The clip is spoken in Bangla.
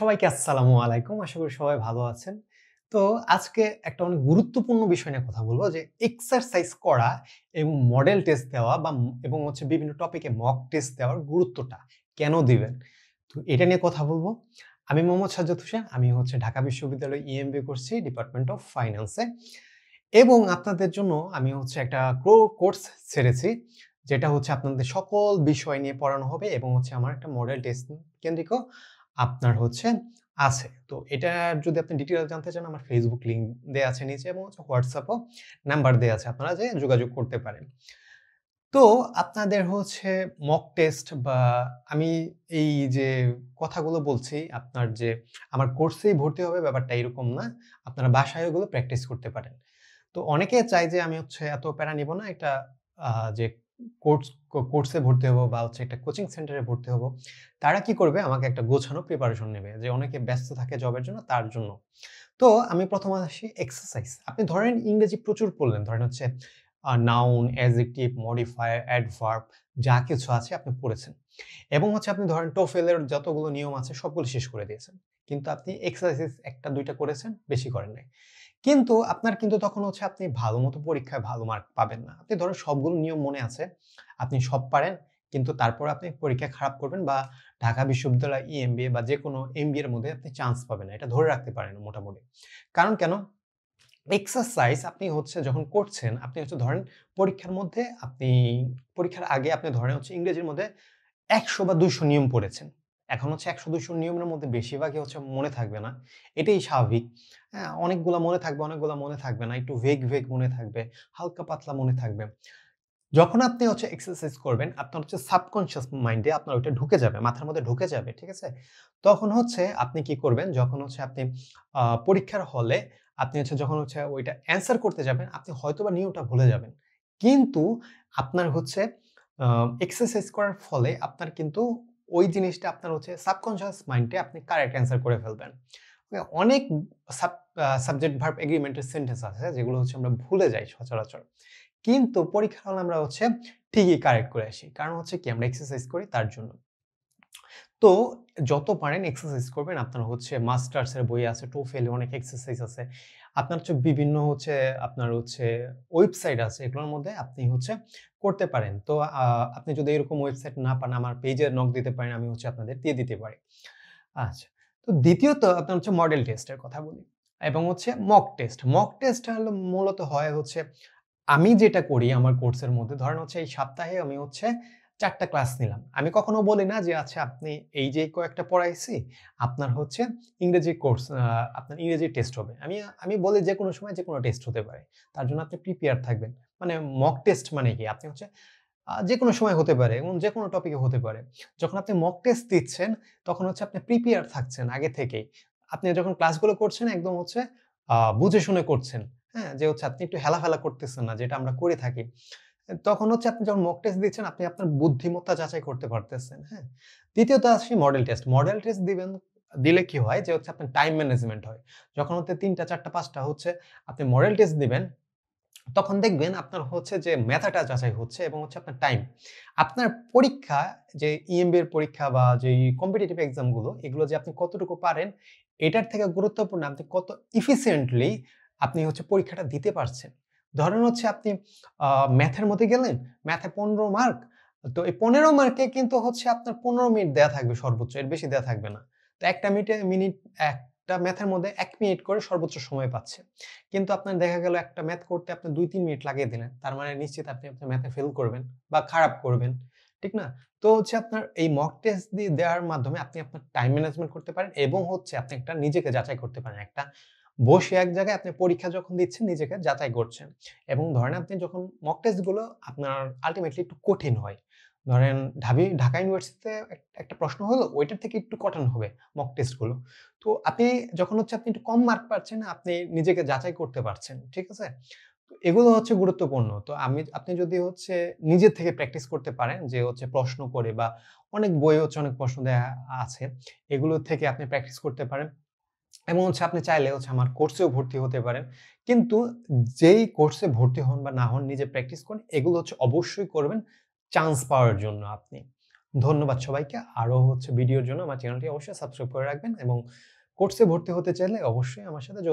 সবাইকে আসসালামু আলাইকুম। আশা করি সবাই ভালো আছেন। তো আজকে একটা অনেক গুরুত্বপূর্ণ বিষয় নিয়ে কথা বলব যে এক্সারসাইজ করা এবং মডেল টেস্ট দেওয়া এবং বিভিন্ন টপিকে মক টেস্ট দেওয়ার গুরুত্বটা কেন দিবেন? তো এটা নিয়ে কথা বলব। আমি মোহাম্মদ সাজ্জাদ হোসেন। আমি ঢাকা বিশ্ববিদ্যালয়ে ইএমবিএ করছি ডিপার্টমেন্ট অফ ফাইন্যান্সে। এবং আপনাদের জন্য আমি একটা কোর্স ছেড়েছি। যেটা আপনাদের সকল বিষয় নিয়ে পড়ানো হবে এবং আমার একটা মডেল টেস্ট কেন্দ্রিকও আপনার আছে। তো এটার যদি আপনি ডিটেইলস জানতে চান আমার Facebook লিংক দেয়া আছে নিচে এবং WhatsApp ও নাম্বার দেয়া আছে। আপনারা যেয়ে যোগাযোগ করতে পারেন। তো আপনাদের মক টেস্ট বা আমি এই যে কথাগুলো বলছি আপনার যে আমার কোর্সেই ভর্তি হবে ব্যাপারটা এরকম না। আপনারা বাসায় ওগুলো প্র্যাকটিস করতে পারেন। তো অনেকে চায় যে আমি এত প্যারা নিব না একটা আ যে কোর্সে ভর্তি হবো বা একটা কোচিং সেন্টারে ভর্তি হবো। তারা কি করবে? আমাকে একটা গোছানো প্রিপারেশন নেবে। যে অনেকে ব্যস্ত থাকে জবের জন্য তার জন্য। তো আমি ১ম আসি এক্সারসাইজ। আপনি ধরেন ইংরেজি প্রচুর পড়লেন। ধরেন নাউন, অ্যাডজেক্টিভ, মডিফায়ার, অ্যাডভার্ব যা কিছু আছে আপনি পড়েছেন। এবং আপনি ধরেন TOEFL এর যতগুলো নিয়ম আছে সবগুলো শেষ করে দিয়েছেন। কিন্তু আপনি এক্সারসাইজ ১ টা ২ টা করেছেন, বেশি করেন নাই। কিন্তু আপনার তখন আপনি ভালোমতো পরীক্ষায় ভালো মার্ক পাবেন না। আপনি ধরেন সবগুলো নিয়ম মনে আছে, আপনি সব পারেন, কিন্তু তারপর আপনি পরীক্ষায় খারাপ করবেন বা ঢাকা বিশ্ববিদ্যালয় ইএমবিএ বা যেকোনো এমবিএ এর মধ্যে আপনি চান্স পাবেন না। এটা ধরে রাখতে পারেন মোটামুটি। কারণ কেন? এক্সারসাইজ আপনি যখন করছেন, আপনি ধরেন পরীক্ষার মধ্যে পরীক্ষার আগে আপনি ধরেন ইংরেজির মধ্যে ১০০ বা ২০০ নিয়ম পড়েছেন। এখন ১০০-২০০ নিয়মের মধ্যে বেশিরভাগই মনে থাকবে না। এটাই স্বাভাবিক। হ্যাঁ? অনেকগুলা মনে থাকবে, অনেকগুলা মনে থাকবে না। একটু ভেগ মনে থাকবে, হালকা পাতলা মনে থাকবে। যখন আপনি এক্সারসাইজ করবেন, আপনার সাবকন্সিয়াস মাইন্ডে আপনার ওইটা ঢুকে যাবে, মাথার মধ্যে ঢুকে যাবে। ঠিক আছে? তখন আপনি কি করবেন? যখন আপনি পরীক্ষার হলে আপনি যখন ওইটা অ্যান্সার করতে যাবেন, আপনি হয়তোবা নিয়মটা ভুলে যাবেন। কিন্তু আপনার আ এক্সারসাইজ করার ফলে আপনার ওই জিনিসটা আপনার সাবকন্সিয়াস মাইন্ডে আপনি কারেক্ট অ্যান্সার করে ফেলবেন। অনেক সাব সাবজেক্ট ভার্ব এগ্রিমেন্ট এর সেন্টেন্স আছে যেগুলো আমরা ভুলে যাই সচরাচর। কিন্তু পরীক্ষার হলে আমরা ঠিকই কারেক্ট করে আসি। কারণ কি আমরা এক্সারসাইজ করি তার জন্য। তো যত পারেন এক্সারসাইজ করবেন। আপনার মাস্টার্স এর বই আছে, TOEFL এ অনেক এক্সারসাইজ আছে। আপনার বিভিন্ন আপনার ওয়েবসাইট আছে এগুলোর মধ্যে আপনি করতে পারেন। তো আপনি যদি এরকম ওয়েবসাইট না পান আমার পেজে নক দিতে পারেন। আমি আপনাদের দিয়ে দিতে পারি। আচ্ছা। তো দ্বিতীয়ত আপনার মডেল টেস্ট এর কথা বলি এবং মক টেস্ট। মক টেস্ট মূলত হয় আমি যেটা করি আমার কোর্সের মধ্যে ধরেন এই সপ্তাহে আমি ৪ টা ক্লাস নিলাম। আমি কখনো বলি না যে আচ্ছা আপনি এই যে কয়েকটা পড়াইছি, আপনার ইংরেজি কোর্স আপনার ইংরেজি টেস্ট হবে। আমি বলি যেকোনো সময় যেকোনো টেস্ট হতে পারে। তার জন্য আপনি প্রিপেয়ার থাকবেন। মানে মক টেস্ট মানে কি? আপনি যেকোনো সময় হতে পারে এবং যেকোনো টপিকে হতে পারে। যখন আপনি মক টেস্ট দিচ্ছেন, তখন আপনি প্রিপেয়ার থাকছেন আগে থেকেই। আপনি যখন ক্লাসগুলো করছেন একদম বুঝে শুনে করছেন। হ্যাঁ? যে আপনি একটু হেলাফেলা করতেছেন না, যেটা আমরা করে থাকি। তখন আপনি যখন মক টেস্ট দিচ্ছেন, আপনি আপনার বুদ্ধিমত্তা যাচাই করতে পারতেছেন। হ্যাঁ? দ্বিতীয়ত আসি মডেল টেস্ট। মডেল টেস্ট দিলে কি হয়? যে আপনার টাইম ম্যানেজমেন্ট হয়। যখন ৩ টা, ৪ টা, ৫ টা আপনি মডেল টেস্ট দিবেন তখন দেখবেন আপনার যে মেধাটা যাচাই হচ্ছে এবং আপনার টাইম। আপনার পরীক্ষা যে ইএমবি এর পরীক্ষা বা যেই কম্পিটিটিভ এক্সাম গুলো, এগুলো যে আপনি কতটুকু পারেন, এটার থেকে গুরুত্বপূর্ণ আপনি কত এফিসিয়েন্টলি আপনি পরীক্ষাটা দিতে পারছেন। ধরেন আপনি আ ম্যাথের মধ্যে গেলেন, ম্যাথে ১৫ মার্ক। তো এই ১৫ মার্কে কিন্তু আপনার ১৫ মিনিট দেয়া থাকবে সর্বোচ্চ, এর বেশি দেয়া থাকবে না। তো একটা একটা ম্যাথের মধ্যে ১ মিনিট করে সর্বোচ্চ সময় পাচ্ছে। কিন্তু আপনার দেখা গেল একটা ম্যাথ করতে আপনি ২-৩ মিনিট লাগিয়ে দিলেন। তার মানে নিশ্চিত আপনি আপনার ম্যাথে ফেল করবেন বা খারাপ করবেন। ঠিক না? তো আপনার এই মক টেস্ট দেওয়ার মাধ্যমে আপনি আপনার টাইম ম্যানেজমেন্ট করতে পারেন এবং আপনি একটা নিজেকে যাচাই করতে পারেন। একটা বসে এক জায়গায় আপনি পরীক্ষা যখন দিচ্ছেন নিজেকে যাচাই করছেন। এবং ধরেন আপনি যখন মক টেস্ট গুলো আপনার আল্টিমেটলি একটু কঠিন হয়। ধরেন ঢাকা ইউনিভার্সিটিতে একটা প্রশ্ন হলো ওইটার থেকে একটু কঠিন হবে মক টেস্ট গুলো। তো আপনি যখন আপনি একটু কম মার্ক পাচ্ছেন, আপনি নিজেকে যাচাই করতে পারছেন। ঠিক আছে? তো এগুলো গুরুত্বপূর্ণ। তো আপনি যদি নিজের থেকে প্র্যাকটিস করতে পারেন যে প্রশ্ন করে বা অনেক বইয়ে অনেক প্রশ্ন দেয়া আছে। এগুলো থেকে আপনি প্র্যাকটিস করতে পারেন। এবং আপনি চাইলে আমার কোর্সেও ভর্তি হতে পারেন। কিন্তু যেই কোর্সে ভর্তি হন বা না হন নিজে প্র্যাকটিস করেন, এগুলো অবশ্যই করবেন চান্স পাওয়ার জন্য আপনি। ধন্যবাদ সবাইকে। আরো ভিডিওর জন্য আমার চ্যানেলটি অবশ্যই সাবস্ক্রাইব করে রাখবেন এবং কোর্সে ভর্তি হতে চাইলে অবশ্যই আমার সাথে যোগাযোগ